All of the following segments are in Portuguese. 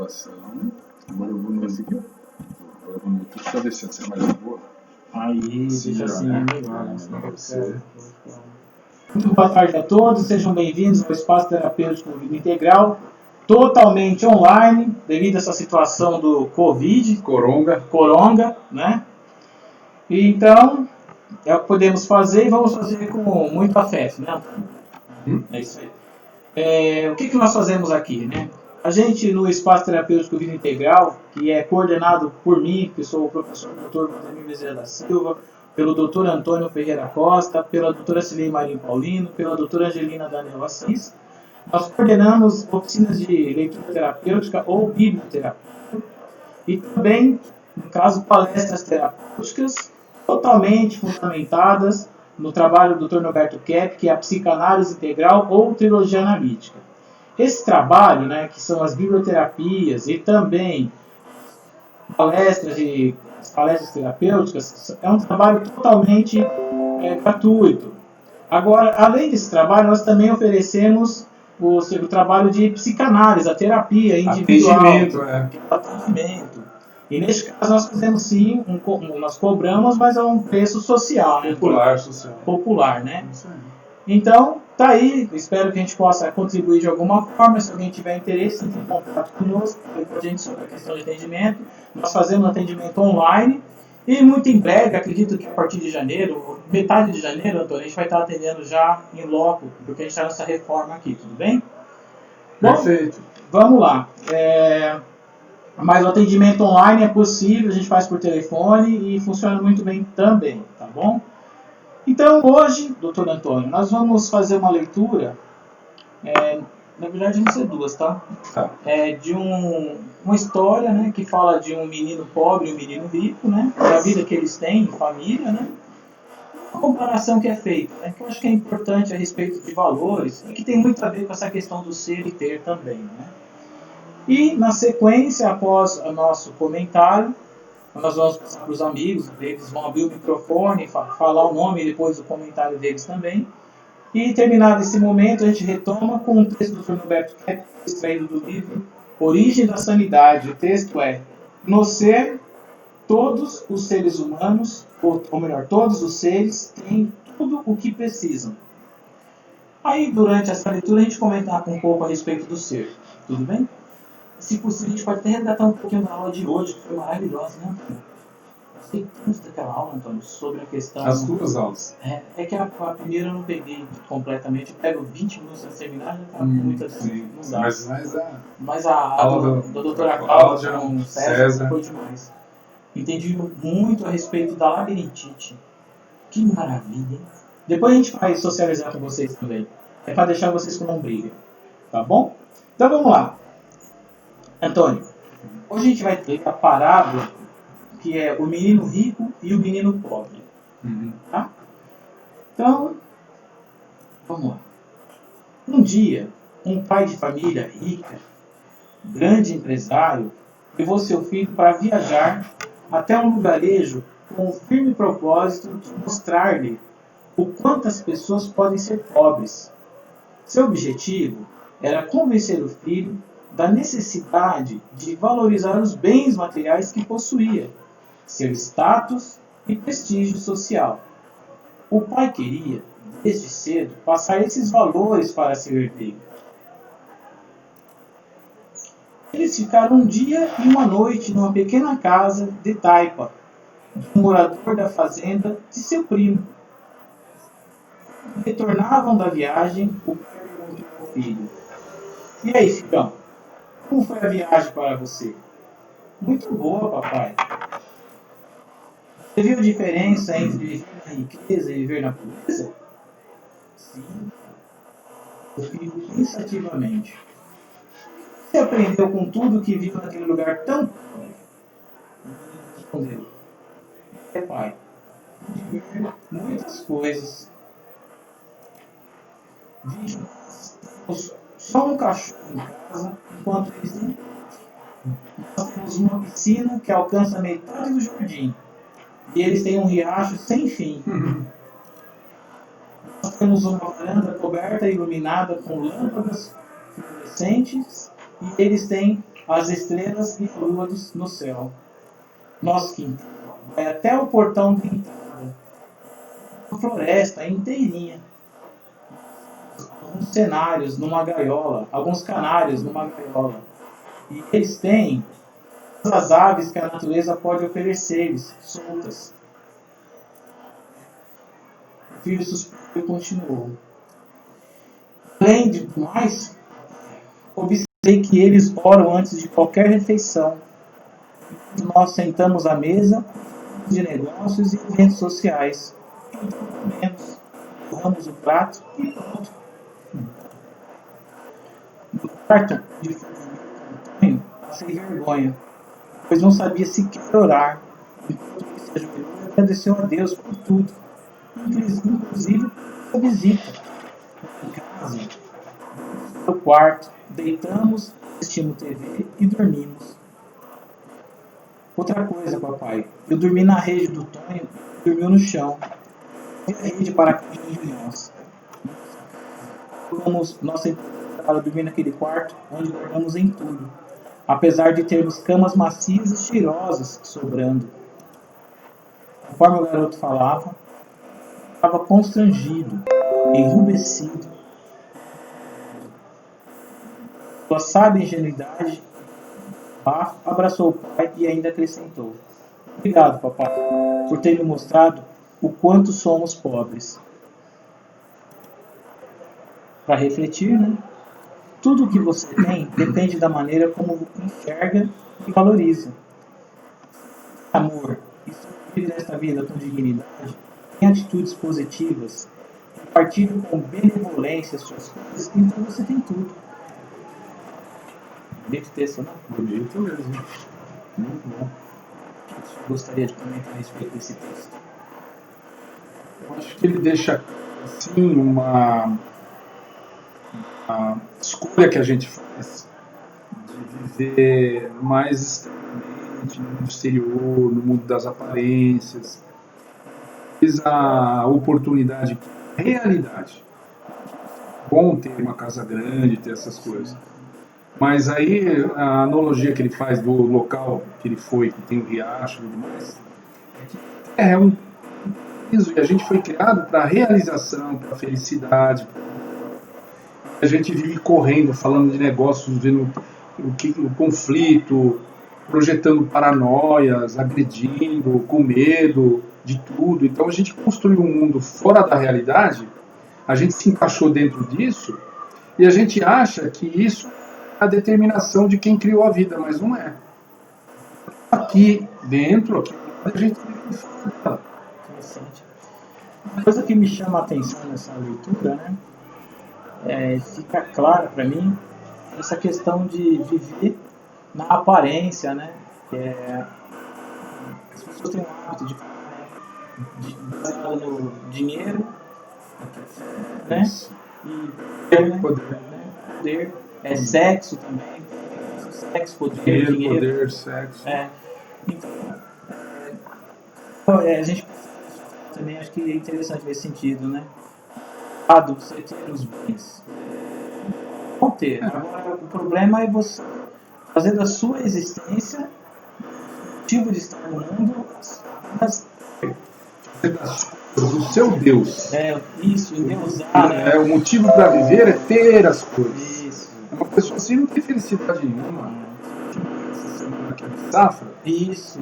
gravação. Agora eu vou no aqui. Agora eu vou no YouTube. Deixa eu ver se essa é mais boa. Aí, deixa assim, né? é melhor. Muito boa tarde a todos, sejam bem-vindos ao Espaço Terapêutico Vida Integral, totalmente online, devido a essa situação do Covid, Coronga, né? E então, é o que podemos fazer e vamos fazer com muito afeto, né? É isso aí. O que nós fazemos aqui, né? A gente, no Espaço Terapêutico Vida Integral, que é coordenado por mim, que sou o professor Dr. Vladimir Bezerra da Silva, pelo Dr. Antônio Ferreira Costa, pela doutora Cilei Marinho Paulino, pela doutora Angelina Daniel Assis, nós coordenamos oficinas de leitura terapêutica ou biblioterapia e também, no caso, palestras terapêuticas totalmente fundamentadas no trabalho do Dr. Norberto Kepp, que é a psicanálise integral ou trilogia analítica. Esse trabalho, né, que são as biblioterapias e também palestras terapêuticas, é um trabalho totalmente gratuito. Agora, além desse trabalho, nós também oferecemos o trabalho de psicanálise, a terapia individual. Atendimento. E neste caso nós fazemos sim, nós cobramos, mas a um preço social. Popular, né? Isso aí. Então, tá aí, espero que a gente possa contribuir de alguma forma. Se alguém tiver interesse, entre em contato conosco, com a gente sobre a questão de atendimento. Nós fazemos atendimento online e muito em breve, acredito que a partir de janeiro, metade de janeiro, Antônio, a gente vai estar atendendo já em loco, porque a gente está nessa reforma aqui, tudo bem? Perfeito. Bom, vamos lá. Mas o atendimento online é possível, a gente faz por telefone e funciona muito bem também, tá bom? Então, hoje, doutor Antônio, nós vamos fazer uma leitura, na verdade vão ser duas, tá? De uma história, né, que fala de um menino pobre e um menino rico, né? Da vida que eles têm em família, né? Uma comparação que é feita, né, que eu acho que é importante a respeito de valores e que tem muito a ver com essa questão do ser e ter também, né? E, na sequência, após o nosso comentário, nós vamos passar para os amigos, eles vão abrir o microfone, falar o nome e depois o comentário deles também. E, terminado esse momento, a gente retoma com o texto do Dr. Norberto Kepp, extraído do livro Origem da Sanidade. O texto é: no ser, todos os seres humanos, ou melhor, todos os seres têm tudo o que precisam. Aí, durante essa leitura, a gente comentar um pouco a respeito do ser. Tudo bem? Se possível, a gente pode até resgatar um pouquinho da aula de hoje, que foi maravilhosa, né? Gostei tanto daquela aula, Antônio, sobre a questão... As duas aulas. É que a primeira eu não peguei completamente. Eu pego 20 minutos de seminário, já tá muita sim, não dá. Mas a aula da doutora Cláudia com César foi demais. Entendi muito a respeito da labirintite. Que maravilha, hein? Depois a gente vai socializar com vocês também. É para deixar vocês com não briga. Tá bom? Então vamos lá. Antônio, hoje a gente vai ter a parábola que é o menino rico e o menino pobre. Tá? Então, vamos lá. Um dia, um pai de família rica, grande empresário, levou seu filho para viajar até um lugarejo com o firme propósito de mostrar-lhe o quanto as pessoas podem ser pobres. Seu objetivo era convencer o filho da necessidade de valorizar os bens materiais que possuía, seu status e prestígio social. O pai queria, desde cedo, passar esses valores para seu herdeiro. Eles ficaram um dia e uma noite numa pequena casa de taipa, de um morador da fazenda de seu primo. Retornavam da viagem, o pai perguntou ao filho: "E aí, filhão? Como foi a viagem para você?" "Muito boa, papai." "Você viu a diferença entre viver na riqueza e viver na pobreza?" "Sim." O filho pensativamente: "Você aprendeu com tudo que viu naquele lugar tão pobre?" Respondeu: pai, de ver muitas coisas. Vimos só um cachorro em casa, enquanto eles têm. Nós temos uma piscina que alcança metade do jardim. E eles têm um riacho sem fim. Nós temos uma varanda coberta e iluminada com lâmpadas fluorescentes. E eles têm as estrelas e a lua no céu. Nosso quintal vai até o portão de entrada. A floresta é inteirinha. Alguns cenários numa gaiola, alguns canários numa gaiola. E eles têm as aves que a natureza pode oferecer-lhes, soltas. O filho suspirou e continuou. Além de mais, observei que eles oram antes de qualquer refeição. Nós sentamos à mesa de negócios e eventos sociais. Então, comemos, empurramos o prato e pronto. No quarto de Antônio, passei vergonha, pois não sabia sequer orar. Enquanto ele se ajoelhou e agradeceu a Deus por tudo, inclusive a visita. Em casa, no quarto, deitamos, assistimos TV e dormimos. Outra coisa, papai, eu dormi na rede do Tonho e dormiu no chão. E a rede para caminho de nós. Nós sentamos para dormir naquele quarto onde guardamos em tudo, apesar de termos camas macias e cheirosas sobrando. Conforme o garoto falava, estava constrangido, enrubescido. Sua sábia ingenuidade abraçou o pai e ainda acrescentou: obrigado, papai, por ter me mostrado o quanto somos pobres. Para refletir, né? Tudo o que você tem depende da maneira como enxerga e valoriza. Amor e sobreviver nesta vida com dignidade, tem atitudes positivas, compartilhe com benevolência suas coisas, então você tem tudo. Bonito texto, não? Bonito mesmo. Muito bom. Gostaria de comentar a respeito desse texto. Eu acho que ele deixa, assim, uma escolha que a gente faz de viver mais externamente, no mundo exterior, no mundo das aparências. Fiz a oportunidade, a realidade. Bom ter uma casa grande, ter essas coisas. Mas aí a analogia que ele faz do local que ele foi, que tem o riacho e tudo mais, é um piso, e a gente foi criado para a realização, para a felicidade. A gente vive correndo, falando de negócios, vendo o conflito, projetando paranoias, agredindo, com medo de tudo. Então a gente construiu um mundo fora da realidade, a gente se encaixou dentro disso e a gente acha que isso é a determinação de quem criou a vida, mas não é. Aqui dentro, a gente vive fora. Interessante. Uma coisa que me chama a atenção nessa leitura, né? Fica clara para mim essa questão de viver na aparência, né? As pessoas têm um hábito de baseado no dinheiro, né? E poder, sexo também, sexo, poder, dinheiro, poder, sexo. Então, a gente também acho que é interessante nesse sentido, né? Você ter os bens, vão ter. Agora, o problema é você fazer da sua existência o motivo de estar no mundo, do seu Deus. Isso, endeusar, né? O motivo para viver é ter as coisas. Isso. Uma pessoa assim não tem felicidade nenhuma. Safra. Isso.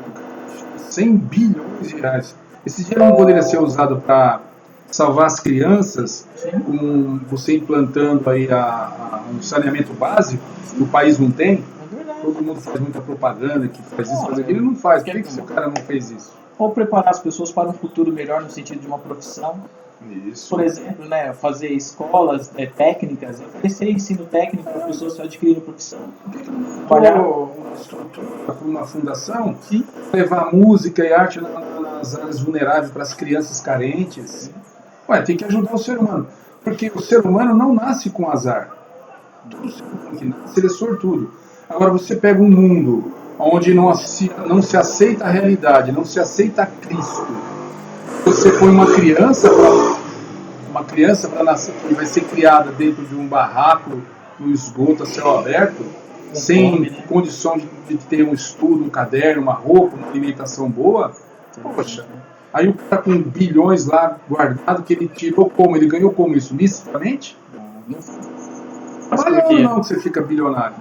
100 bilhões de reais. Esse dinheiro não poderia ser usado para salvar as crianças, com você implantando aí um saneamento básico que o país não tem. Todo mundo faz muita propaganda que faz isso, faz aquilo, ele não faz. Por que esse cara não fez isso? Ou preparar as pessoas para um futuro melhor no sentido de uma profissão. Isso. Por exemplo, né, fazer escolas técnicas, oferecer ensino técnico para as pessoas adquirirem profissão. Trabalhar uma estrutura para uma fundação, sim, levar música e arte nas áreas vulneráveis para as crianças carentes. Tem que ajudar o ser humano, porque o ser humano não nasce com azar. Todo ser humano que nasce, ele é sortudo. Agora você pega um mundo onde não se aceita a realidade, não se aceita Cristo. Você põe uma criança para nascer, que vai ser criada dentro de um barraco, no esgoto a céu aberto, sem fome, né? condição de ter um estudo, um caderno, uma roupa, uma alimentação boa, poxa, aí o cara com bilhões lá guardado, que ele tirou como? Ele ganhou como isso? Licitamente? Trabalhando não que você fica bilionário.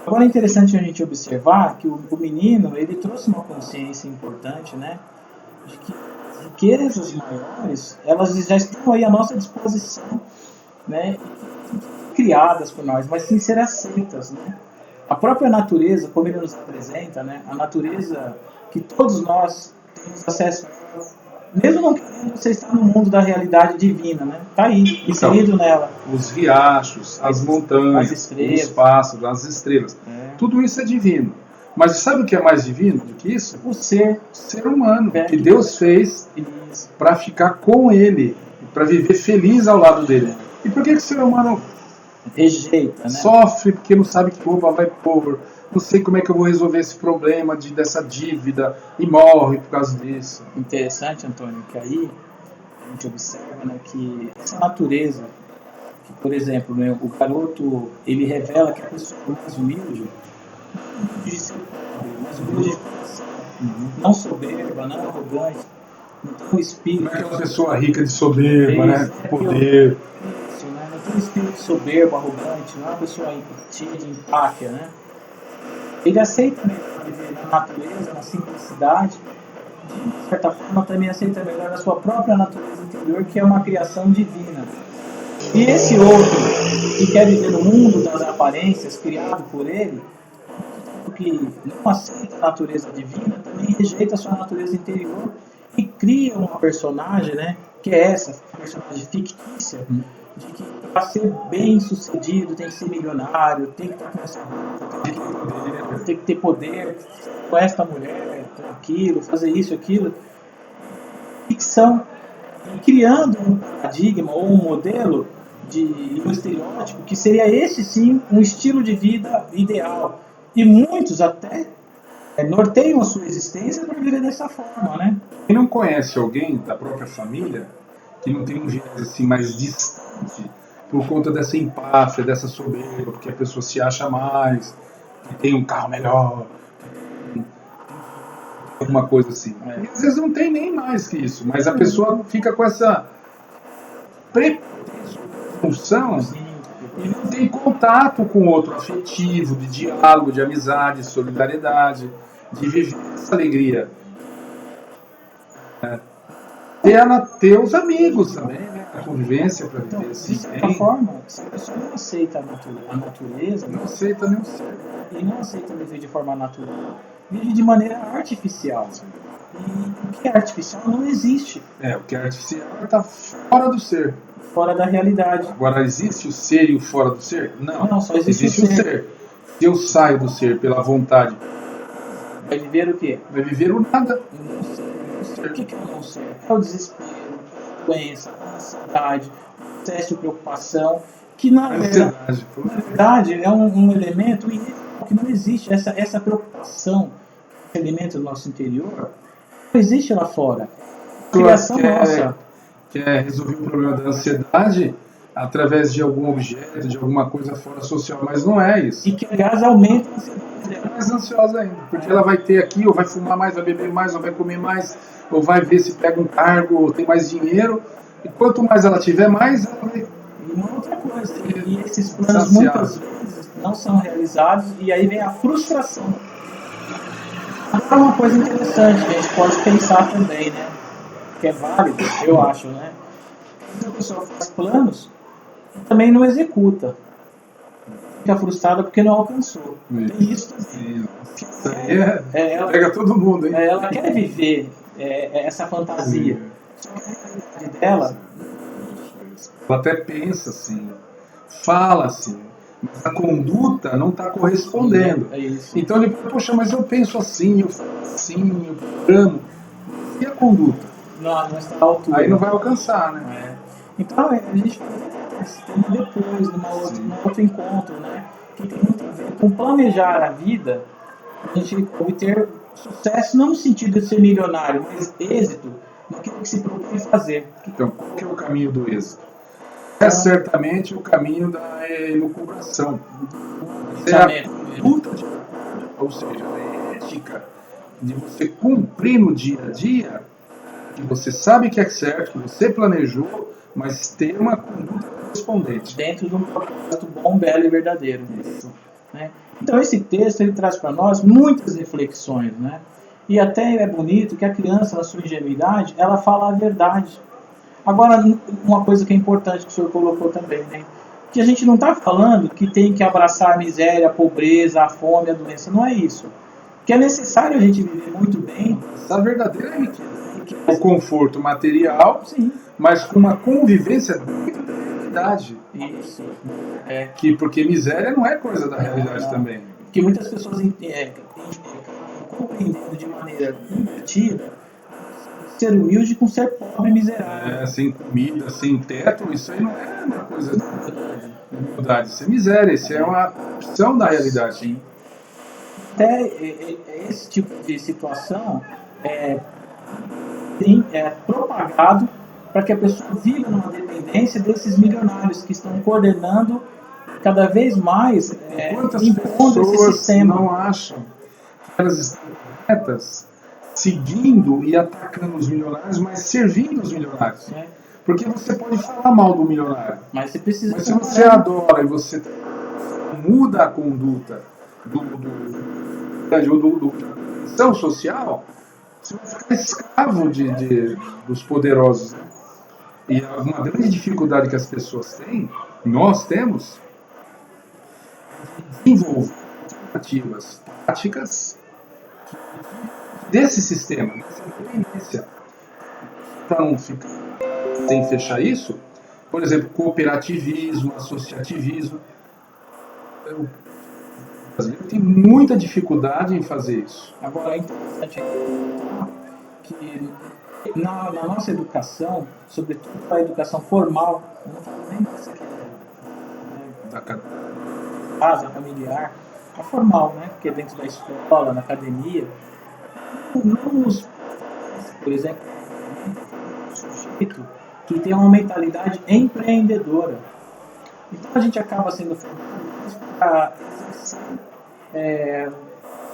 Agora é interessante a gente observar que o menino, ele trouxe uma consciência importante, né? De que as riquezas maiores, elas já estão aí à nossa disposição, né? Criadas por nós, mas sem ser aceitas, né? A própria natureza, como ele nos apresenta, né? A natureza que todos nós temos acesso a ela, mesmo não querendo, você está no mundo da realidade divina, né? Está aí, inserido nela. Os riachos, as montanhas, os pássaros, as estrelas. Tudo isso é divino. Mas sabe o que é mais divino do que isso? O ser humano, que Deus fez para ficar com Ele, para viver feliz ao lado dele. E por que o ser humano rejeita, né? Sofre porque não sabe que roupa vai pôr, não sei como é que eu vou resolver esse problema dessa dívida, e morre por causa disso. Interessante, Antônio, que aí a gente observa, né, que essa natureza, que, por exemplo, né, o garoto, ele revela que a pessoa mais humilde, mais humilde de coração, não soberba, não arrogante, não tem um espírito. Não é aquela pessoa rica de soberba, né? Poder. Isso, né? Não tem um espírito soberbo, arrogante, não é uma pessoa cheia de empáfia, né? Ele aceita melhor viver na natureza, na simplicidade, de certa forma também aceita melhor a sua própria natureza interior, que é uma criação divina. E esse outro, que quer viver no mundo das aparências, criado por ele, que não aceita a natureza divina, também rejeita a sua natureza interior e cria uma personagem, né, que é essa, uma personagem fictícia, de que para ser bem sucedido tem que ser milionário, tem que estar com essa roupa, tem que ter poder, com esta mulher, com aquilo, fazer isso, aquilo. Ficção, e criando um paradigma ou um modelo de um estereótipo que seria esse sim um estilo de vida ideal. E muitos até norteiam a sua existência para viver dessa forma, né? Quem não conhece alguém da própria família que não tem um viés assim mais distante por conta dessa empáfia, dessa soberba, porque a pessoa se acha mais, que tem um carro melhor, alguma coisa assim. E às vezes não tem nem mais que isso, mas a pessoa fica com essa presunção e não tem contato com o outro afetivo, de diálogo, de amizade, de solidariedade, de viver essa alegria. Ter os amigos também, né? A convivência para viver assim. De certa forma, se a pessoa não aceita a natureza, não aceita nem o ser. E não aceita viver de forma natural, vive de maneira artificial. E o que é artificial não existe. O que é artificial está fora do ser. Fora da realidade. Agora, existe o ser e o fora do ser? Não, só existe o ser. Se eu saio do ser pela vontade, vai viver o quê? Vai viver o nada. O que é o não ser? É o desespero, a doença, a ansiedade, o excesso de preocupação, que na verdade é um elemento que não existe. Essa preocupação, esse elemento do nosso interior, não existe lá fora. A criação nossa. Quer resolver o problema da ansiedade através de algum objeto, de alguma coisa fora social, mas não é isso. E que, aliás, aumenta a ansiedade. É mais ansiosa ainda, porque ela vai ter aqui, ou vai fumar mais, vai beber mais, ou vai comer mais, ou vai ver se pega um cargo, ou tem mais dinheiro, e quanto mais ela tiver, mais ela vai... E uma outra coisa, e esses planos muitas vezes não são realizados, e aí vem a frustração. Agora, uma coisa interessante que a gente pode pensar também, né? Que é válido, eu acho, né? A pessoa faz planos e também não executa. Fica frustrada porque não alcançou. Tem isso também. Ela pega todo mundo, hein? Ela quer viver essa fantasia. Só que a realidade dela... Ela até pensa assim, fala assim, mas a conduta não está correspondendo. Então ele fala, poxa, mas eu penso assim, eu falo assim, eu programo. E a conduta? Não está à altura. Aí não vai alcançar, né? Então a gente vai depois, num outro encontro, né? Que tem muito a ver com planejar a vida, a gente obter sucesso não no sentido de ser milionário, mas êxito naquilo que se propõe fazer. Então, qual que é o caminho do êxito? é certamente o caminho da elucubração. É a luta, ou seja, a ética de você cumprir no dia a dia, que você sabe que é certo, que você planejou, mas ter uma conduta correspondente. Dentro de um propósito bom, belo e verdadeiro. Né? Então esse texto ele traz para nós muitas reflexões, né? E até é bonito que a criança, na sua ingenuidade, ela fala a verdade. Agora, uma coisa que é importante que o senhor colocou também, né? Que a gente não está falando que tem que abraçar a miséria, a pobreza, a fome, a doença. Não é isso. Que é necessário a gente viver muito bem. A verdadeira riqueza. O conforto material, sim, mas com uma convivência dentro da realidade. Isso. Porque miséria não é coisa da realidade também. Que muitas pessoas compreendendo de maneira invertida ser humilde com ser pobre e miserável. Sem comida, sem teto, isso aí não é uma coisa de humildade, isso é miséria, isso é uma opção da realidade. Sim. Até esse tipo de situação é propagado para que a pessoa viva numa dependência desses milionários que estão coordenando cada vez mais quantas impondo esse pessoas sistema. Não acham que elas estão corretas seguindo e atacando os milionários, mas servindo os milionários. Porque você pode falar mal do milionário, mas você precisa. Mas se você adora e você muda a conduta da ação social, você vai ficar escravo dos poderosos. Né? E uma grande dificuldade que as pessoas têm, nós temos, é desenvolver alternativas práticas desse sistema, dessa dependência. Para não ficar sem fechar isso, por exemplo, cooperativismo, associativismo. O brasileiro tem muita dificuldade em fazer isso. Agora, é interessante que na nossa educação, sobretudo a educação formal, não falo nem dessa Da casa familiar, a formal, né? Que é dentro da escola, na academia, não nos, por exemplo, um sujeito que tem uma mentalidade empreendedora. Então a gente acaba sendo formado para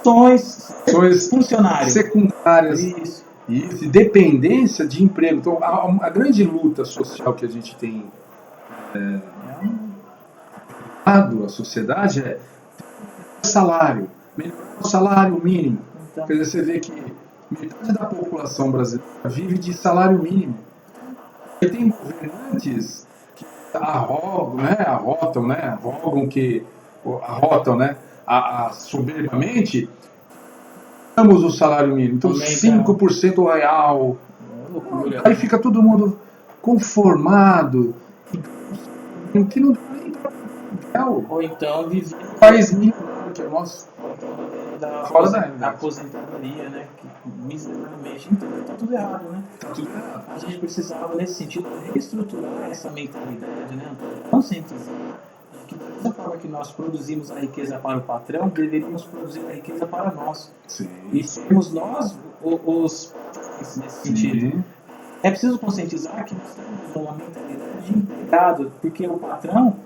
ações funcionárias secundárias. Isso. E dependência de emprego. Então a grande luta social que a gente tem a sociedade é salário, melhorar o salário mínimo. Então, quer dizer, você vê que metade da população brasileira vive de salário mínimo. E tem governantes que soberbamente damos o salário mínimo. Então 5% real. Aí fica todo mundo conformado. Que não dá nem para ou então vive no país mínimo que é o nosso. Fora da aposentadoria, né? Que miseravelmente. Então tá tudo errado, né? Tá tudo errado. A gente precisava, nesse sentido, reestruturar essa mentalidade, né? Conscientizar que da mesma forma que nós produzimos a riqueza para o patrão, deveríamos produzir a riqueza para nós. Sim. E sermos nós os nesse sentido. Sim. É preciso conscientizar que nós temos uma mentalidade de empregado, porque o patrão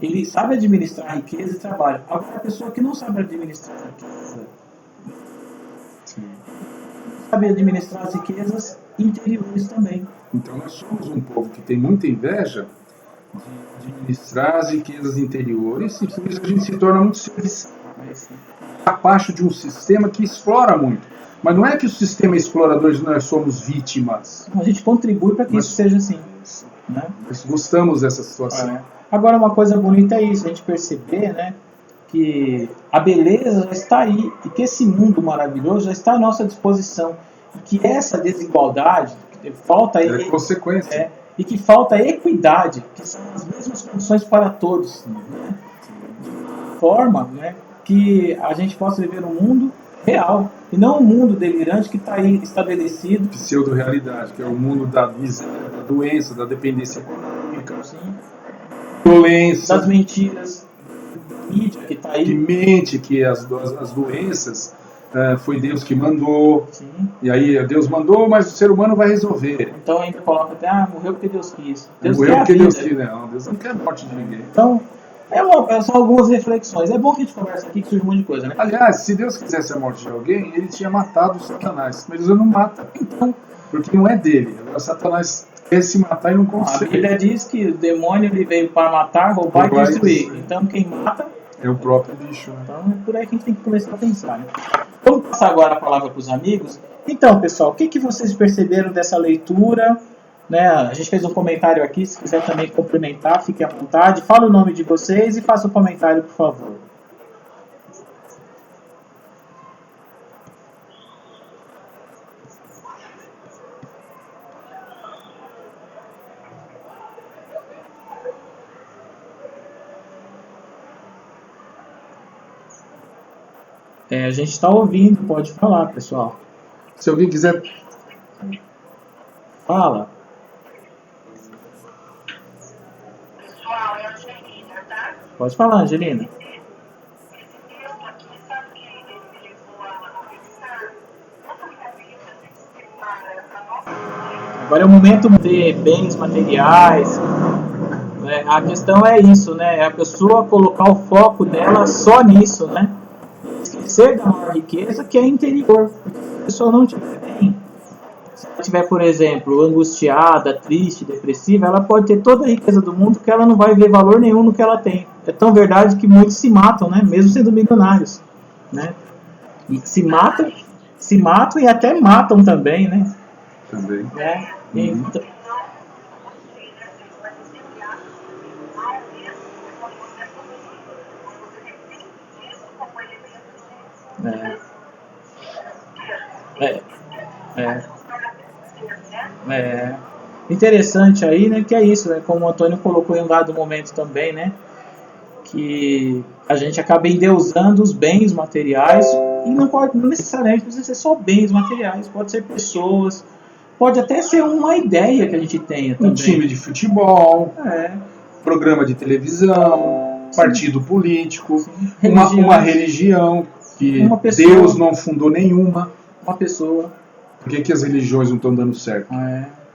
ele sabe administrar a riqueza e trabalho. Agora, a pessoa que não sabe administrar a riqueza, sabe administrar as riquezas interiores também. Então, nós somos um povo que tem muita inveja de administrar as riquezas interiores e por isso a gente se torna muito serviçal. Abaixo de um sistema que explora muito. Mas não é que o sistema é explorador e nós somos vítimas. A gente contribui para que isso seja assim. Né? Nós gostamos dessa situação. Agora, uma coisa bonita é isso, a gente perceber, né, que a beleza já está aí e que esse mundo maravilhoso já está à nossa disposição. E que essa desigualdade, que falta consequência. E que falta equidade, que são as mesmas condições para todos. Né? De forma, né, que a gente possa viver um mundo real e não um mundo delirante que está aí estabelecido. Pseudo-realidade, que é o mundo da miséria, da doença, da dependência econômica, violência, das mentiras, da mídia que está aí. Que mente que as doenças foi Deus que mandou, Sim. e aí Deus mandou, mas o ser humano vai resolver. Então ainda coloca até, morreu porque Deus quis. Deus Morreu quer a porque vida. Deus quis, não. Deus não quer a morte de ninguém. Então, são algumas reflexões. É bom que a gente converse aqui que surge um monte de coisa, né? Aliás, se Deus quisesse a morte de alguém, ele tinha matado o Satanás. Mas Deus não mata, Então, porque não é dele. Agora Satanás quer se matar e não a consegue. Bíblia diz que o demônio ele veio para matar, roubar e destruir. Então quem mata, É o próprio bicho, né? então é por aí que a gente tem que começar a pensar, né? Vamos passar agora a palavra para os amigos. Então, pessoal, o que vocês perceberam dessa leitura? Né? A gente fez um comentário aqui, se quiser também complementar, fique à vontade. Fala o nome de vocês e faça um comentário, por favor. A gente está ouvindo, pode falar, pessoal. Se alguém quiser... Fala. Pessoal, é a Angelina, tá? Pode falar, Angelina. Esse texto aqui, sabe que ele me levou a pensar? Nossa cabeça se separa a nossa. Agora é o momento de bens materiais. Né? A questão é isso, né? É a pessoa colocar o foco dela só nisso, né? Esquecer da maior riqueza que é interior. Se a pessoa não estiver bem, se ela estiver, por exemplo, angustiada, triste, depressiva, ela pode ter toda a riqueza do mundo que ela não vai ver valor nenhum no que ela tem. É tão verdade que muitos se matam, né? Mesmo sendo milionários, né? E se matam e até matam também, né? Também. Né? Então, interessante aí, né, que é isso, né, como o Antônio colocou em um dado momento também, né, que a gente acaba endeusando os bens materiais, e não necessariamente precisa ser só bens materiais, pode ser pessoas, pode até ser uma ideia que a gente tenha também. Um time de futebol, É, programa de televisão, partido político, sim. uma religião que Uma pessoa. Deus não fundou nenhuma. Uma pessoa. Por que as religiões não estão dando certo?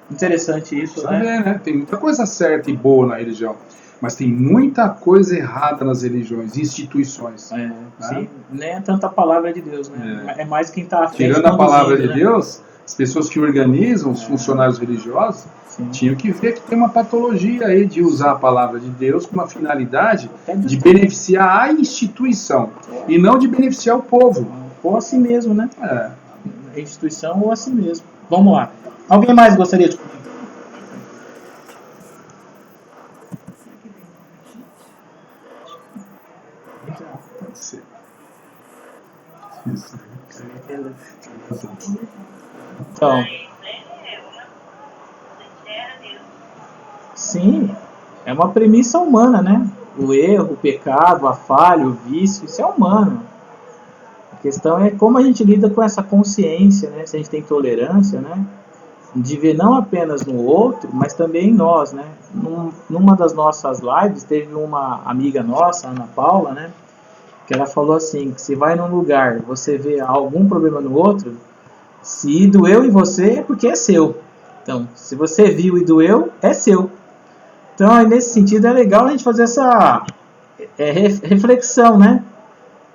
Interessante isso, Sabe, né? né? Tem muita coisa certa e boa na religião, mas tem muita coisa errada nas religiões, instituições. Sim, nem é tanta palavra de Deus, né? É mais quem está à frente. Tirando a palavra de né? Deus, as pessoas que organizam, os funcionários religiosos, Sim. tinham que ver que tem uma patologia aí de usar a palavra de Deus com uma finalidade Até de beneficiar a instituição e não de beneficiar o povo. Ou assim mesmo, né? É. A instituição ou assim mesmo. Vamos lá. Alguém mais gostaria de comentar? Pode ser. Isso. Então, sim, é uma premissa humana, né? O erro, o pecado, a falha, o vício, isso é humano. A questão é como a gente lida com essa consciência, né? Se a gente tem tolerância, né? De ver não apenas no outro, mas também em nós, né? Numa das nossas lives, teve uma amiga nossa, Ana Paula, né? Que ela falou assim, que se vai num lugar, você vê algum problema no outro, se doeu em você, é porque é seu. Então, se você viu e doeu, é seu. Então, nesse sentido, é legal a gente fazer essa reflexão, né?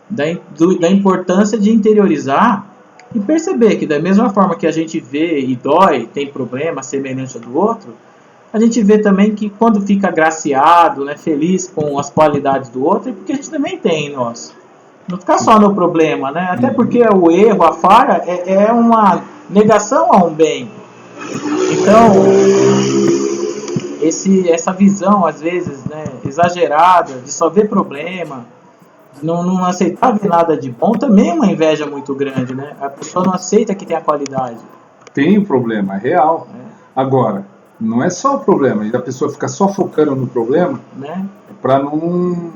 Da importância de interiorizar e perceber que da mesma forma que a gente vê e dói, tem problema semelhante ao do outro, a gente vê também que quando fica agraciado, né, feliz com as qualidades do outro, é porque a gente também tem em nós. Não ficar só no problema, né? Até porque o erro, a falha, é uma negação a um bem. Então, essa visão, às vezes, né, exagerada, de só ver problema, não aceitar ver nada de bom, também é uma inveja muito grande, né? A pessoa não aceita que tem a qualidade. Tem um problema, é real. Agora, não é só o problema, e a pessoa fica só focando no problema, Né? para não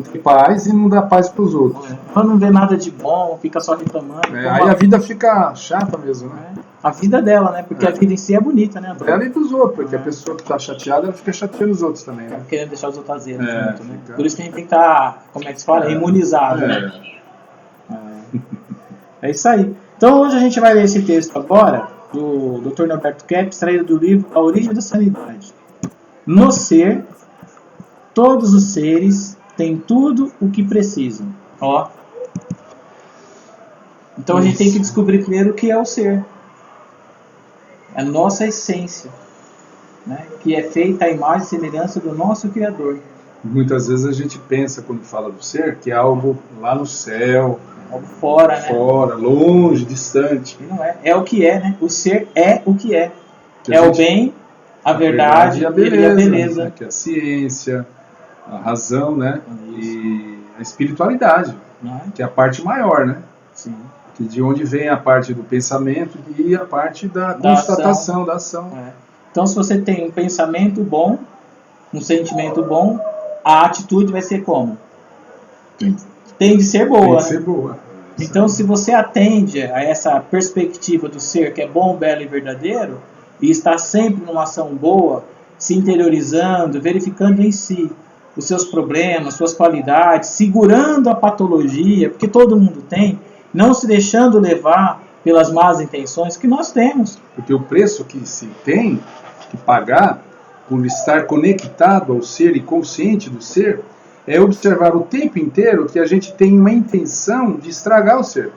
ter paz e não dar paz para os outros. Ela não vê nada de bom, fica só reclamando. Aí a vida fica chata mesmo, né? A vida dela, né? Porque a vida em si é bonita, né, Antônio? Dela e dos outros, porque a pessoa que está chateada, ela fica chateando os outros também, né? Querendo deixar os outros azeiros junto, né? fica. Por isso que a gente tem que estar, como é que se fala? Imunizado, né? É isso aí. Então hoje a gente vai ler esse texto agora, do Dr. Norberto Kepp, extraído do livro A Origem da Sanidade. No ser, todos os seres têm tudo o que precisam. Ó. Então a gente tem que descobrir primeiro o que é o ser. A nossa essência, né? Que é feita à imagem e semelhança do nosso Criador. Muitas vezes a gente pensa, quando fala do ser, que é algo lá no céu, Algo fora, né? fora, longe, distante. E não é. É o que é, né? O ser é o que é. Que É a o gente- bem, a verdade e a e beleza, a beleza. né? Que é a ciência, a razão, né? E a espiritualidade, Não é? que é a parte maior, né? Sim. Que de onde vem a parte do pensamento e a parte da Da constatação, da ação. É. Então, se você tem um pensamento bom, um sentimento bom, a atitude vai ser como? Tem de ser boa. Tem que né? ser boa. Então, se você atende a essa perspectiva do ser que é bom, belo e verdadeiro, e está sempre numa ação boa, se interiorizando, verificando em si os seus problemas, suas qualidades, segurando a patologia, porque todo mundo tem, não se deixando levar pelas más intenções que nós temos. Porque o preço que se tem que pagar por estar conectado ao ser e consciente do ser é observar o tempo inteiro que a gente tem uma intenção de estragar o ser.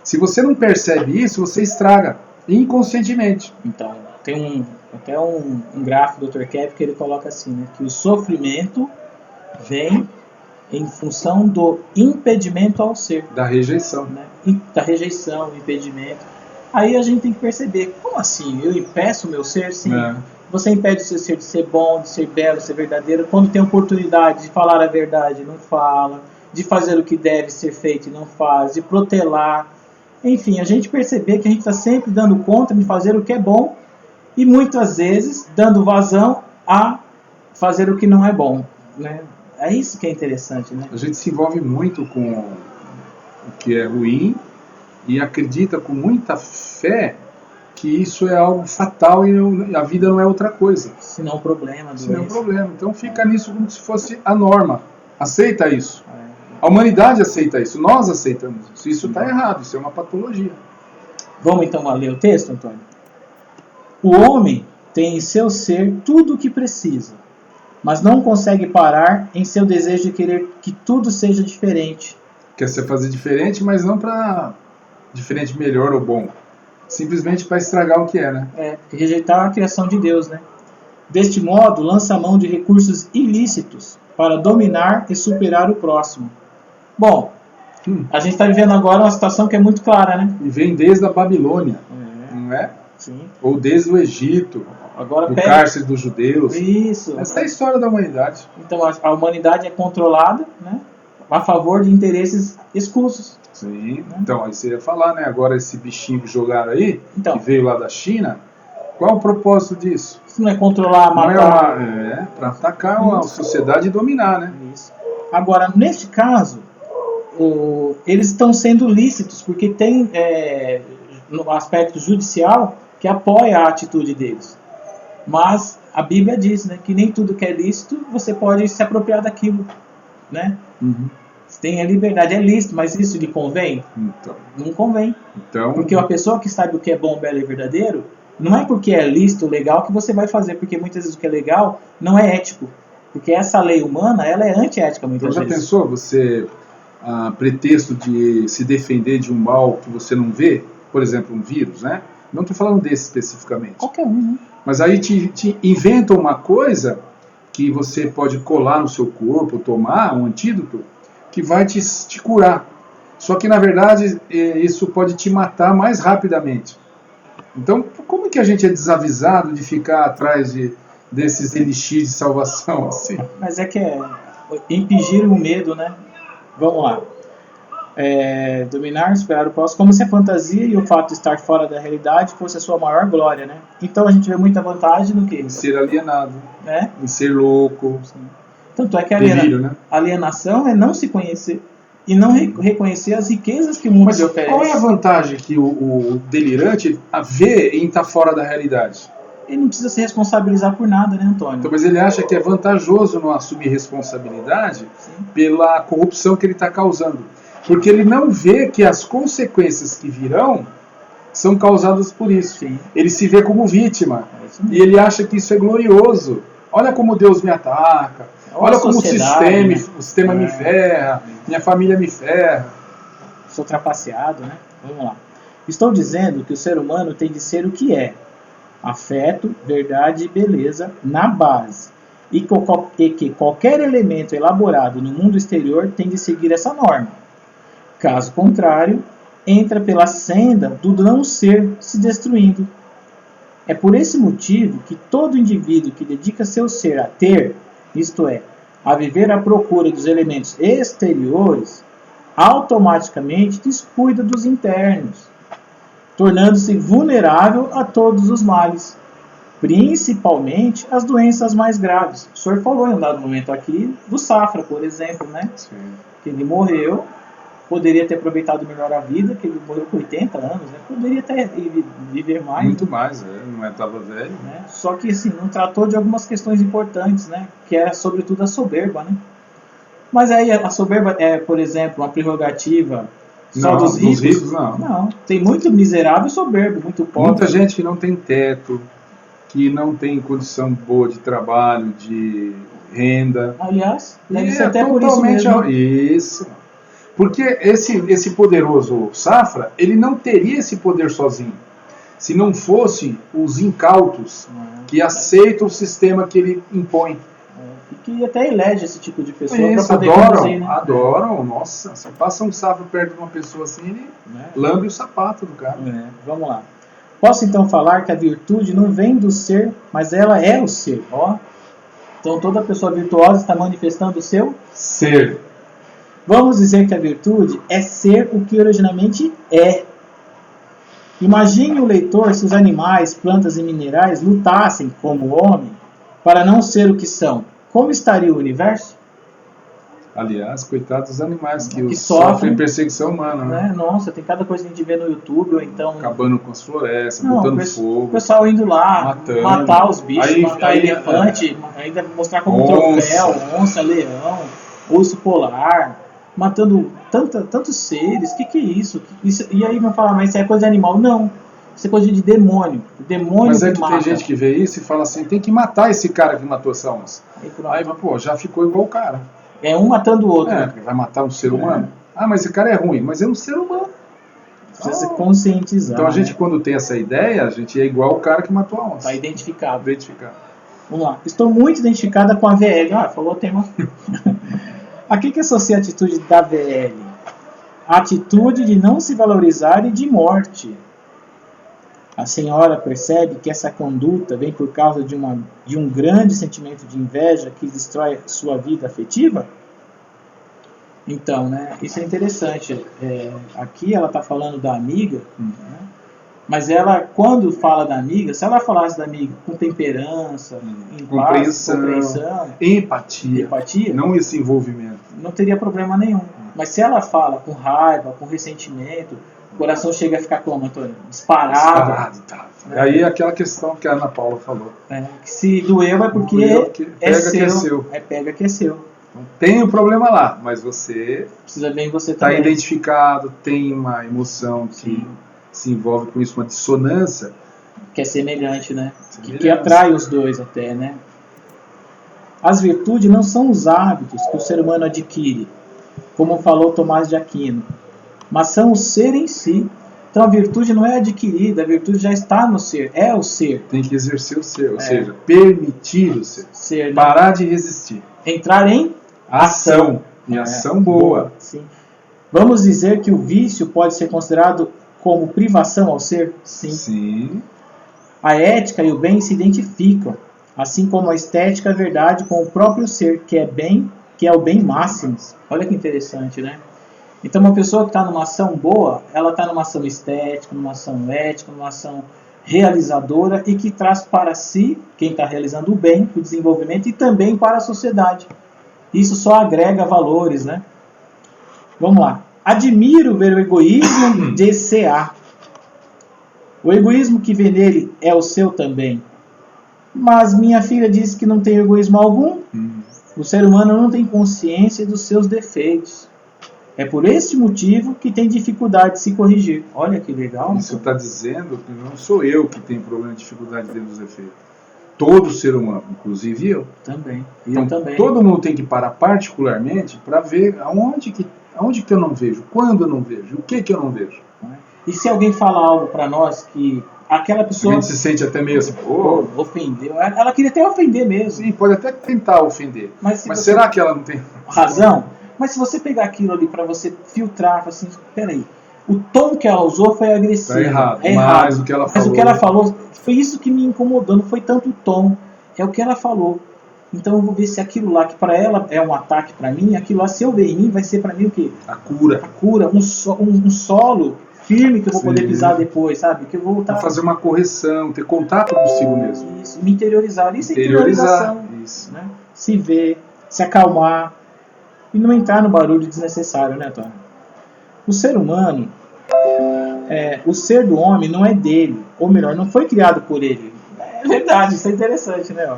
Se você não percebe isso, você estraga inconscientemente. Então, tem até um gráfico do Dr. Kepp que ele coloca assim, né, que o sofrimento vem em função do impedimento ao ser, Da rejeição. né? Da rejeição, impedimento. Aí a gente tem que perceber, como assim? Eu impeço o meu ser? Sim. É. Você impede o seu ser de ser bom, de ser belo, de ser verdadeiro. Quando tem oportunidade de falar a verdade, não fala. De fazer o que deve ser feito e não faz. De protelar. Enfim, a gente perceber que a gente está sempre dando conta de fazer o que é bom e muitas vezes dando vazão a fazer o que não é bom, né? É isso que é interessante, né? A gente se envolve muito com o que é ruim e acredita com muita fé que isso é algo fatal e a vida não é outra coisa. Se não problema, Isso não é um doença. problema. Então fica nisso como se fosse a norma. Aceita isso. É. A humanidade aceita isso. Nós aceitamos isso. Isso está errado. Isso é uma patologia. Vamos então lá ler o texto, Antônio? O homem tem em seu ser tudo o que precisa, mas não consegue parar em seu desejo de querer que tudo seja diferente. Quer se fazer diferente, mas não para diferente melhor ou bom. Simplesmente para estragar o que é, né? Rejeitar a criação de Deus, né? Deste modo, lança mão de recursos ilícitos para dominar e superar o próximo. Bom, a gente está vivendo agora uma situação que é muito clara, né? E vem desde a Babilônia, não é? Sim. Ou desde o Egito, Agora do pega cárcere dos judeus. isso. Essa é a história da humanidade. Então a humanidade é controlada, né? A favor de interesses escusos. Sim. Então, aí você ia falar, né? Agora esse bichinho que jogaram aí, Então. que veio lá da China, qual o propósito disso? Isso não é controlar, Não é matar. para atacar a sociedade e dominar, né? Isso. Agora, neste caso, eles estão sendo lícitos, porque tem no aspecto judicial que apoia a atitude deles. Mas a Bíblia diz, né, que nem tudo que é lícito você pode se apropriar daquilo, né? Você tem a liberdade, é lícito, mas isso lhe convém? Então, Não convém. então Porque a pessoa que sabe o que é bom, belo e verdadeiro, não é porque é lícito, legal, que você vai fazer, porque muitas vezes o que é legal não é ético. Porque essa lei humana, ela é antiética então muitas já vezes. pensou você, a pretexto de se defender de um mal que você não vê, por exemplo, um vírus, né? Não estou falando desse especificamente. Qualquer um, né? Mas aí te inventam uma coisa que você pode colar no seu corpo, tomar um antídoto, que vai te curar. Só que, na verdade, isso pode te matar mais rapidamente. Então, como que a gente é desavisado de ficar atrás desses elixir de salvação assim? Mas é que impingir o medo, né? Vamos lá. Dominar, superar o próximo, como se a fantasia e o fato de estar fora da realidade fosse a sua maior glória, né? Então a gente vê muita vantagem no que? Em ser alienado, Né? em ser louco, Tanto é que a delírio, né? alienação é não se conhecer e não reconhecer as riquezas que o mundo Mas lhe oferece. qual é a vantagem que o delirante vê em estar fora da realidade? Ele não precisa se responsabilizar por nada, né, Antônio? Então, mas ele acha que é vantajoso não assumir responsabilidade Sim. pela corrupção que ele está causando. Porque ele não vê que as consequências que virão são causadas por isso. Sim. Ele se vê como vítima. É isso mesmo. E ele acha que isso é glorioso. Olha como Deus me ataca. Olha Olha a como o sociedade, né? sistema me ferra. Minha família me ferra. Sou trapaceado, né? Vamos lá. Estou dizendo que o ser humano tem de ser o que é. Afeto, verdade e beleza na base. E que qualquer elemento elaborado no mundo exterior tem de seguir essa norma. Caso contrário, entra pela senda do não ser se destruindo. É por esse motivo que todo indivíduo que dedica seu ser a ter, isto é, a viver à procura dos elementos exteriores, automaticamente descuida dos internos, tornando-se vulnerável a todos os males, principalmente as doenças mais graves. O senhor falou em um dado momento aqui do Safra, por exemplo, né? Sim. Que ele morreu, poderia ter aproveitado melhor a vida, que ele morreu com 80 anos, né? Poderia até viver mais. Muito mais, não estava velho. Né? Só que assim, não tratou de algumas questões importantes, né? Que era sobretudo a soberba, né? Mas aí a soberba é, por exemplo, uma prerrogativa só dos ricos? Não. Tem muito miserável e soberbo, muito pobre. Muita gente que não tem teto, que não tem condição boa de trabalho, de renda. Aliás, deve E ser até por isso totalmente mesmo. isso. Porque esse poderoso Safra, ele não teria esse poder sozinho. Se não fossem os incautos que aceitam o sistema que ele impõe. E que até elege esse tipo de pessoa para Isso, poder adoram, conduzir, né? adoram. Nossa, se passa um Safra perto de uma pessoa assim, ele Né? lambe o sapato do cara. Vamos lá. Posso então falar que a virtude não vem do ser, mas ela é o ser. Ó. Então toda pessoa virtuosa está manifestando o seu Ser. Vamos dizer que a virtude é ser o que originalmente é. Imagine o leitor se os animais, plantas e minerais lutassem como o homem para não ser o que são. Como estaria o universo? Aliás, coitados dos animais que sofrem, sofrem perseguição humana, né? Nossa, tem cada coisa que a gente vê no YouTube, ou então... Acabando com as florestas, botando O fogo. pessoal indo lá, matando. matar os bichos, matar aí, elefante, ainda mostrar como onça. troféu, onça, leão, urso polar, matando tantos seres. Que é isso? E aí vão falar, mas isso é coisa de animal? Não, isso é coisa de demônio. O demônio Mas é que mata. tem gente que vê isso e fala assim, tem que matar esse cara que matou essa onça. Aí, Pô, já ficou igual o cara. é um matando o outro. Vai matar um ser humano? Ah, mas esse cara é ruim, mas é um ser humano. Precisa ser conscientizar. Então a gente, né? quando tem essa ideia, a gente é igual o cara que matou a onça. Tá identificado. Identificado. Vamos lá. Estou muito identificada com a VL. Falou o tema. A que associa a atitude da VL? A atitude de não se valorizar e de morte. A senhora percebe que essa conduta vem por causa de um grande sentimento de inveja que destrói sua vida afetiva? Então, né, isso é interessante. Aqui ela está falando da amiga, né, mas ela, quando fala da amiga, se ela falasse da amiga com temperança, em paz, compreensão, empatia, não esse envolvimento, não teria problema nenhum. Mas se ela fala com raiva, com ressentimento, o coração chega a ficar como, Antônio? Disparado. Tá. Aí aquela questão que a Ana Paula falou. Que se doeu é porque é seu. Que é seu. Pega que é seu. Então, tem um problema lá, mas você precisa bem você está também. Identificado, tem uma emoção que se envolve com isso, uma dissonância. Que é semelhante, né? Que atrai os dois até, né? As virtudes não são os hábitos que o ser humano adquire, como falou Tomás de Aquino, mas são o ser em si. Então a virtude não é adquirida, a virtude já está no ser, é o ser. Tem que exercer o ser, ou seja, permitir o ser, né? Parar de resistir. Entrar em ação. E ação boa. Sim. Vamos dizer que o vício pode ser considerado como privação ao ser? Sim. A ética e o bem se identificam, assim como a estética e a verdade com o próprio ser, que é o bem máximo. Olha que interessante, né? Então uma pessoa que está numa ação boa, ela está numa ação estética, numa ação ética, numa ação realizadora e que traz para si, quem está realizando o bem, o desenvolvimento e também para a sociedade. Isso só agrega valores, né? Vamos lá. Admiro ver o egoísmo de C.A. O egoísmo que vê nele é o seu também. Mas minha filha disse que não tem egoísmo algum. O ser humano não tem consciência dos seus defeitos. É por este motivo que tem dificuldade de se corrigir. Olha que legal. Isso está dizendo que não sou eu que tenho problema de dificuldade dentro dos efeitos. Todo ser humano, inclusive eu. Também. Então, Eu também. todo mundo tem que parar particularmente para ver aonde que eu não vejo, quando eu não vejo, o que eu não vejo. E se alguém fala algo para nós que aquela A pessoa gente se sente até meio assim, pô, ofendeu, ela queria até ofender mesmo. sim, pode até tentar ofender. Mas Mas você- será que ela não tem razão? Mas se você pegar aquilo ali para você filtrar, assim, peraí, o tom que ela usou foi agressivo. Tá errado. É errado. Mas o que ela Mas falou- o que ela falou, foi isso que me incomodou, não foi tanto o tom, é o que ela falou. Então eu vou ver se aquilo lá que para ela é um ataque para mim, aquilo lá se eu ver em mim vai ser para mim o quê? a cura? A cura, um solo firme que eu vou poder Sim. pisar depois, sabe? Que eu vou voltar Pra fazer uma correção, ter contato consigo mesmo. isso, me interiorizar. Isso é Interiorizar. interiorização. Isso. Né? Se ver, se acalmar e não entrar no barulho desnecessário, né, Antônio? O ser humano, o ser do homem não é dele, ou melhor, não foi criado por ele. É verdade, isso é interessante, né? Ó?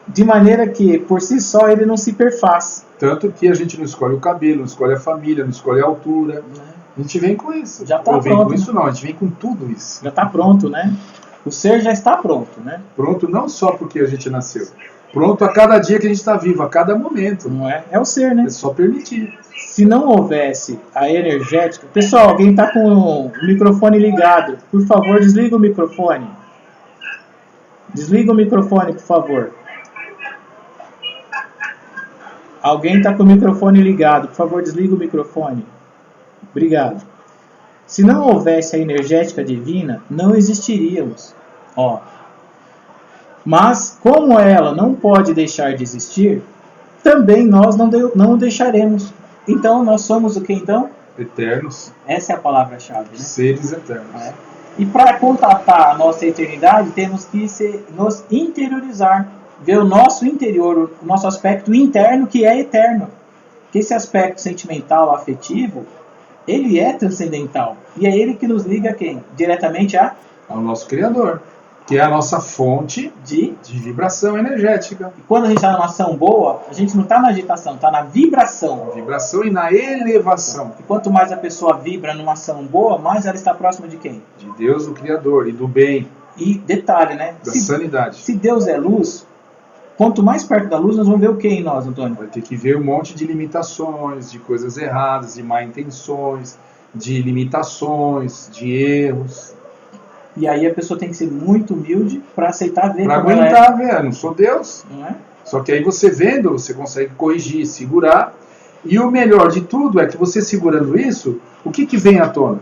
De maneira que, por si só, ele não se perfaz. Tanto que a gente não escolhe o cabelo, não escolhe a família, não escolhe a altura. Né? A gente vem com isso. Já tá Ou vem pronto, com né? isso não, a gente vem com tudo isso. Já está pronto, né? O ser já está pronto, né? Pronto não só porque a gente nasceu. Pronto a cada dia que a gente está vivo, a cada momento. Não é? É o ser, né? É só permitir. Se não houvesse a energética... Pessoal, alguém está com o microfone ligado. Por favor, desliga o microfone. Desliga o microfone, por favor. Alguém está com o microfone ligado. Por favor, desliga o microfone. Obrigado. Se não houvesse a energética divina, não existiríamos. Ó. Mas, como ela não pode deixar de existir, também nós não deixaremos. Então, nós somos o que então? Eternos, Essa é a palavra-chave, né? seres eternos. É. E para contatar a nossa eternidade, temos que nos interiorizar, ver o nosso interior, o nosso aspecto interno que é eterno. Que esse aspecto sentimental, afetivo, ele é transcendental. E é ele que nos liga a quem? Diretamente Ao nosso Criador, que é a nossa fonte de... de vibração energética. E quando a gente está numa ação boa, a gente não está na agitação, está na vibração. Vibração e na elevação E quanto mais a pessoa vibra numa ação boa, mais ela está próxima de quem? de Deus, do Criador, e do bem, E detalhe, né? da sanidade. Se Deus é luz, quanto mais perto da luz, nós vamos ver o que em nós, Antônio? Vai ter que ver um monte de limitações, de coisas erradas, de má intenções, de limitações, de erros. E aí a pessoa tem que ser muito humilde para aceitar ver Para como ela aguentar, ver, eu não sou Deus. é, não é? Só que aí você vendo, você consegue corrigir, segurar. E o melhor de tudo é que você segurando isso, o que vem à tona?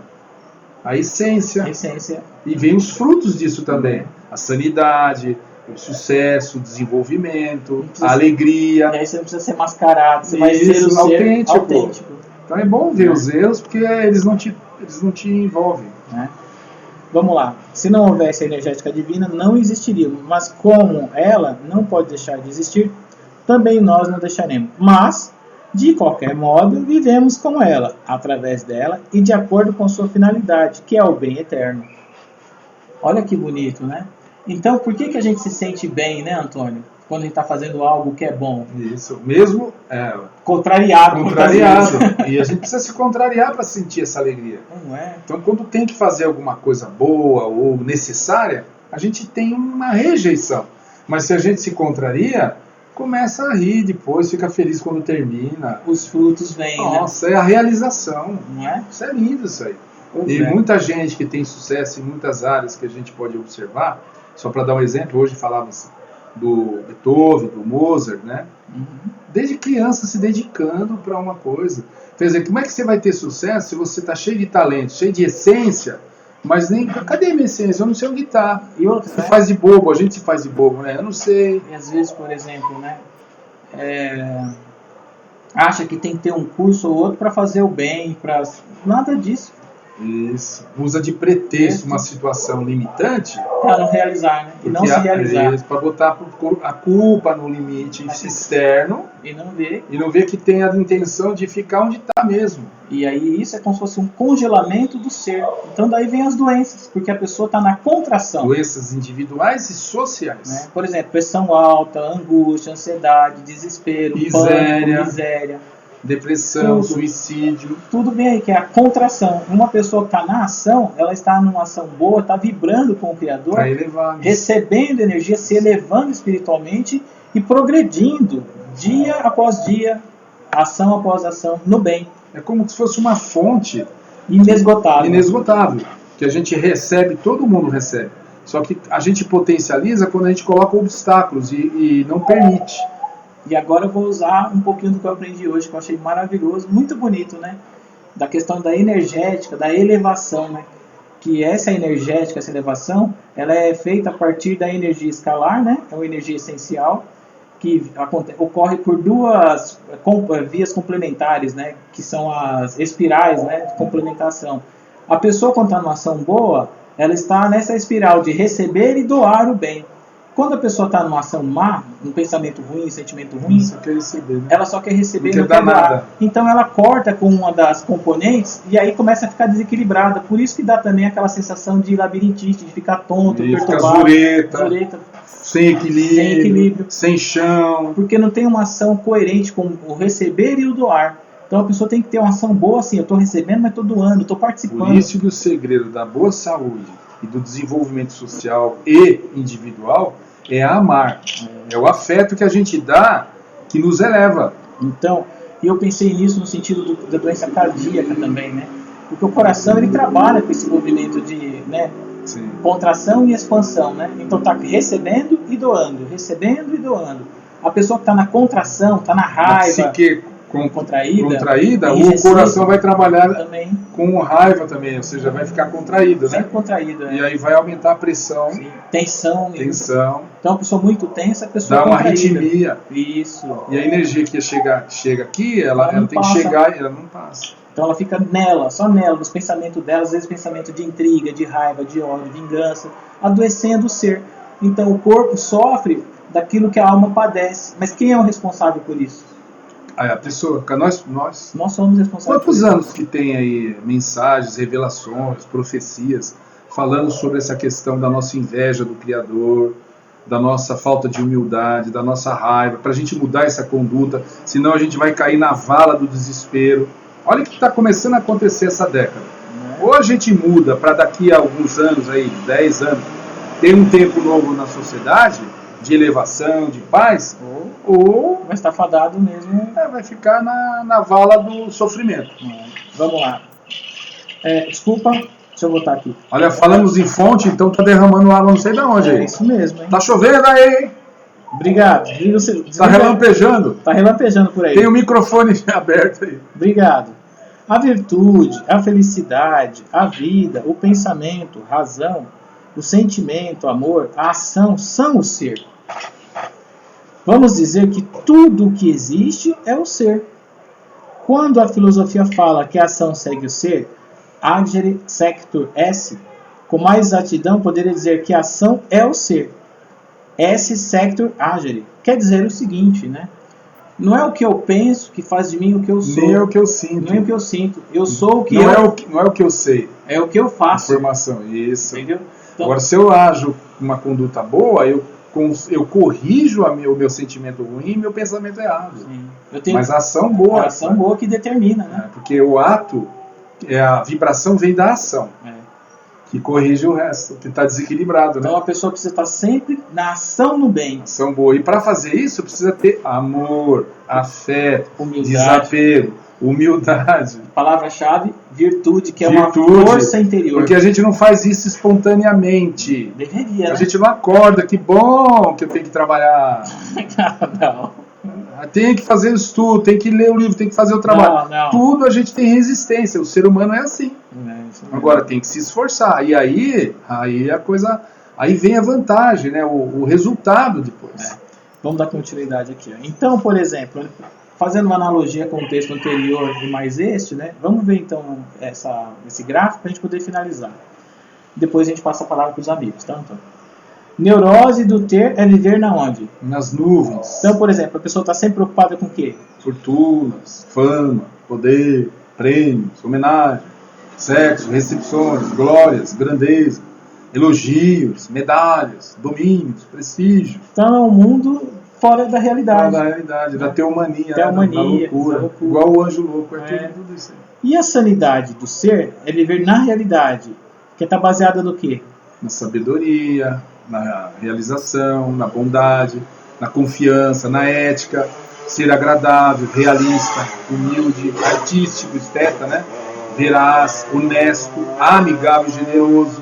A essência. A essência. E vem os frutos disso também. A sanidade, o sucesso, o desenvolvimento, a alegria. E aí você não precisa ser mascarado, você vai ser Isso, o ser autêntico. autêntico. Então é bom ver os erros, porque eles não te envolvem. Né? Vamos lá. Se não houvesse a energética divina, não existiríamos. Mas como ela não pode deixar de existir, também nós não deixaremos. Mas, de qualquer modo, vivemos com ela, através dela e de acordo com sua finalidade, que é o bem eterno. Olha que bonito, né? Então, por que a gente se sente bem, né, Antônio? Quando a gente está fazendo algo que é bom. Isso, mesmo Contrariado. contrariado. E a gente precisa se contrariar para sentir essa alegria. Não é? Então, quando tem que fazer alguma coisa boa ou necessária, a gente tem uma rejeição. Mas se a gente se contraria, começa a rir depois, fica feliz quando termina. Os frutos vêm, Nossa, é a realização. né? Não é? Isso é lindo, isso aí. Pois E é. muita gente que tem sucesso em muitas áreas que a gente pode observar, só para dar um exemplo, hoje falávamos do Beethoven, do Mozart, né? Uhum. Desde criança se dedicando para uma coisa. Quer dizer, como é que você vai ter sucesso se você está cheio de talento, cheio de essência, mas nem... Cadê a minha essência? Eu não sei onde está. E outra, Você né? faz de bobo, a gente se faz de bobo, né? Eu não sei. E às vezes, por exemplo, né? Acha que tem que ter um curso ou outro para fazer o bem, para nada disso, Isso. Usa de pretexto uma situação limitante para não realizar, né? E não se realizar. para botar a culpa no limite externo E não ver. e não ver que tem a intenção de ficar onde está mesmo. E aí isso é como se fosse um congelamento do ser. Então daí vem as doenças, porque a pessoa está na contração. Doenças individuais e sociais. Né? Por exemplo, pressão alta, angústia, ansiedade, desespero, Miséria. pânico, miséria. depressão, Tudo. suicídio. Tudo bem aí, que é a contração. Uma pessoa que está na ação, ela está numa ação boa, está vibrando com o Criador, Para elevar. recebendo energia, se elevando espiritualmente e progredindo dia após dia, ação após ação, no bem. É como se fosse uma fonte Inesgotável. que a gente recebe, todo mundo recebe. Só que a gente potencializa quando a gente coloca obstáculos e não permite. E agora eu vou usar um pouquinho do que eu aprendi hoje, que eu achei maravilhoso, muito bonito, né? Da questão da energética, da elevação, né? Que essa energética, essa elevação, ela é feita a partir da energia escalar, né? É uma energia essencial, que ocorre por duas vias complementares, né? Que são as espirais, né? De complementação. A pessoa, quando está numa ação boa, ela está nessa espiral de receber e doar o bem. Quando a pessoa está numa ação má, um pensamento ruim, um sentimento ruim, Só quer receber, né? ela só quer receber e Não não quer quer dar doar. nada. Então ela corta com uma das componentes e aí começa a ficar desequilibrada. Por isso que dá também aquela sensação de labirintite, de ficar tonto, E fica perturbado, zureta, sem equilíbrio, sem chão. porque não tem uma ação coerente com o receber e o doar. Então a pessoa tem que ter uma ação boa assim, eu estou recebendo, mas estou doando, estou participando. Por isso que o segredo da boa saúde e do desenvolvimento social e individual é amar. É o afeto que a gente dá que nos eleva. Então, e eu pensei nisso no sentido da doença cardíaca também, né? Porque o coração ele trabalha com esse movimento de, né, Sim. contração e expansão, né? Então tá recebendo e doando, recebendo e doando. A pessoa que está na contração, está na A raiva, psique contraída, o coração vai trabalhar também, com raiva também, ou seja, vai ficar contraído, né? sempre contraída, E aí vai aumentar a pressão, tensão. tensão, Então a pessoa muito tensa, a pessoa dá uma contraída. arritmia. Isso. E a energia que chega aqui, ela Ela não tem que passa. chegar e ela não passa. Então ela fica nela, só nela, nos pensamentos dela, às vezes pensamento de intriga, de raiva, de ódio, vingança, adoecendo o ser. Então o corpo sofre daquilo que a alma padece. Mas quem é o responsável por isso? Aí a pessoa, nós. Nós somos responsáveis Quantos por anos que tem aí mensagens, revelações, profecias, falando sobre essa questão da nossa inveja do Criador, da nossa falta de humildade, da nossa raiva, para a gente mudar essa conduta, senão a gente vai cair na vala do desespero. Olha o que está começando a acontecer essa década. Ou a gente muda para daqui a alguns anos, aí, 10 anos, ter um tempo novo na sociedade, de elevação, de paz, ou vai estar fadado mesmo. vai ficar na vala do sofrimento. Vamos lá. Desculpa, deixa eu botar aqui. Olha, falamos em fonte, então tá derramando água não sei de onde É aí. isso mesmo, hein? Tá chovendo aí, hein? Obrigado. Tá relampejando. Tá relampejando por aí. Tem o microfone aberto aí. Obrigado. A virtude, a felicidade, a vida, o pensamento, razão, o sentimento, o amor, a ação são o ser. Vamos dizer que tudo o que existe é o ser. Quando a filosofia fala que a ação segue o ser, agere sectur esse, com mais exatidão poderia dizer que a ação é o ser. Esse sectur agere. Quer dizer o seguinte, né? Não é o que eu penso que faz de mim o que eu sou. Nem é o que eu sinto. Nem o que eu sinto. Eu sou o que não eu... não é o que eu sei. É o que eu faço. Informação, isso. Entendeu? Então, Agora, se eu ajo uma conduta boa, eu corrijo o meu sentimento ruim e meu pensamento errado. sim. Eu tenho Mas a ação boa. a ação boa que determina, né? Porque o ato, a vibração vem da ação, É. que corrige o resto, que está desequilibrado, né? Então a pessoa precisa estar sempre na ação no bem. Ação boa. E para fazer isso, precisa ter amor, afeto, Humildade. desapego, humildade. Palavra-chave, virtude, que é Virtude, uma força interior. Porque a gente não faz isso espontaneamente. Deveria, A né? gente não acorda, que bom que eu tenho que trabalhar. Não. Tem que fazer o estudo, tem que ler o livro, tem que fazer o trabalho. Não. Tudo a gente tem resistência. O ser humano é assim. Isso mesmo. Agora tem que se esforçar. E aí a coisa. Aí vem a vantagem, né? O resultado depois. Vamos dar continuidade aqui. Ó. Então, por exemplo, fazendo uma analogia com o texto anterior e mais este, né? Vamos ver então esse gráfico para a gente poder finalizar. Depois a gente passa a palavra para os amigos, tá, Antônio? Neurose do ter é viver na onde? Nas nuvens. Então, por exemplo, a pessoa está sempre preocupada com o quê? Fortunas, fama, poder, prêmios, homenagem, sexo, recepções, glórias, grandeza, elogios, medalhas, domínios, prestígio. Então é um mundo fora da realidade. Da realidade, da teomania, Da loucura. loucura. Igual o anjo louco, tudo isso aí. E a sanidade do ser é viver na realidade, que está baseada no quê? Na sabedoria, na realização, na bondade, na confiança, na ética, ser agradável, realista, humilde, artístico, esteta, né? Veraz, honesto, amigável, generoso,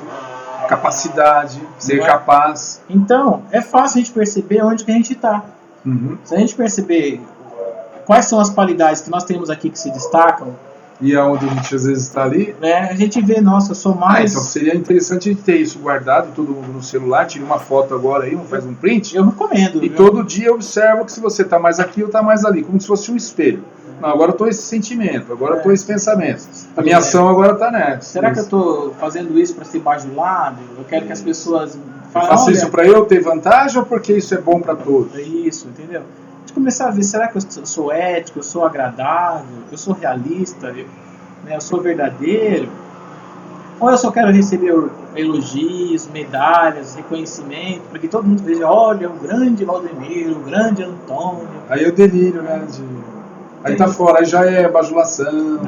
capacidade, ser capaz. Então, é fácil a gente perceber onde que a gente está. Uhum. Se a gente perceber quais são as qualidades que nós temos aqui que se destacam, e aonde a gente às vezes está ali, né, a gente vê, nossa, eu sou mais... então seria interessante ter isso guardado, todo mundo no celular, tire uma foto agora aí, faz um print. Eu recomendo. E todo dia observa que se você está mais aqui ou está mais ali, como se fosse um espelho. Não, agora eu estou esse sentimento, agora eu estou esse pensamento. A minha ação agora está nessa. Será que eu estou fazendo isso para ser bajulado? Eu quero que as pessoas falem... Faço isso para eu ter vantagem ou porque isso é bom para todos? É isso, entendeu? De começar a ver, será que eu sou ético, eu sou agradável, eu sou realista, eu sou verdadeiro? Ou eu só quero receber elogios, medalhas, reconhecimento, para que todo mundo veja, olha, o grande Valdemiro, o grande Antônio. Aí eu delírio, né? Aí tá fora, aí já é bajulação.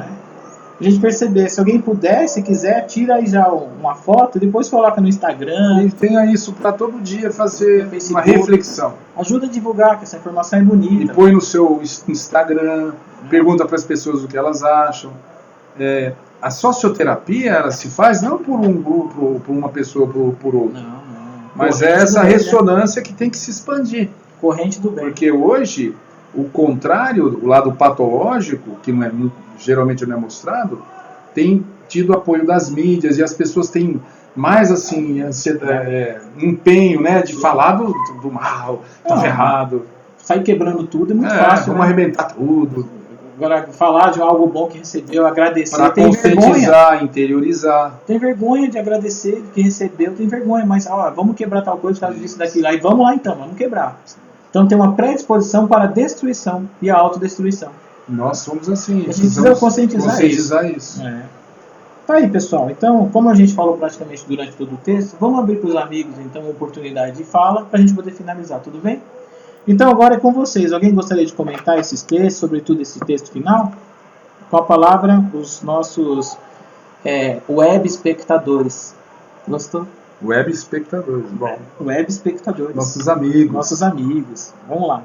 A gente perceber, se alguém puder, se quiser, tira aí já uma foto, depois coloca no Instagram. E tenha isso para todo dia fazer Facebook, uma reflexão. Ajuda a divulgar, que essa informação é bonita. E põe no seu Instagram, pergunta para as pessoas o que elas acham. A socioterapia ela se faz não por um grupo, por uma pessoa, por outra. Não. Mas Corrente é essa do bem, ressonância que tem que se expandir. Corrente do bem. Porque hoje, o contrário, o lado patológico, que não é, geralmente não é mostrado, tem tido apoio das mídias e as pessoas têm mais assim empenho, né, de falar do mal, tá ferrado. Sair quebrando tudo é muito fácil. Vamos arrebentar tudo. Agora, falar de algo bom que recebeu, agradecer, para tem conscientizar, vergonha. Interiorizar. Tem vergonha de agradecer, de que recebeu, tem vergonha, mas vamos quebrar tal coisa por causa disso, daquilo. Aí vamos lá então, vamos quebrar. Então tem uma predisposição para a destruição e a autodestruição. Nós somos assim. A gente precisa conscientizar isso. Tá aí, pessoal. Então, como a gente falou praticamente durante todo o texto, vamos abrir para os amigos então a oportunidade de fala para a gente poder finalizar, tudo bem? Então agora é com vocês. Alguém gostaria de comentar esses textos, sobretudo esse texto final? Com a palavra, os nossos web espectadores. Gostou? Web espectadores, bom. Web espectadores. Nossos amigos. Nossos amigos. Vamos lá.